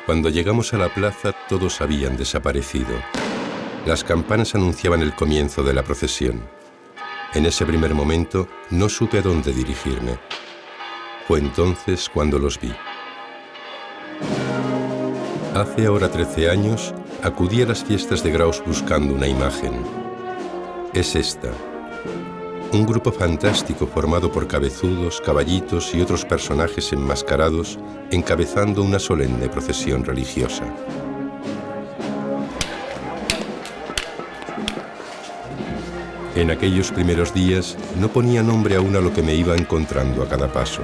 Cuando llegamos a la plaza, todos habían desaparecido. Las campanas anunciaban el comienzo de la procesión. En ese primer momento, no supe a dónde dirigirme. Fue entonces cuando los vi. Hace ahora 13 años, acudí a las fiestas de Graus buscando una imagen. Es esta. Un grupo fantástico formado por cabezudos, caballitos y otros personajes enmascarados encabezando una solemne procesión religiosa. En aquellos primeros días no ponía nombre aún a lo que me iba encontrando a cada paso.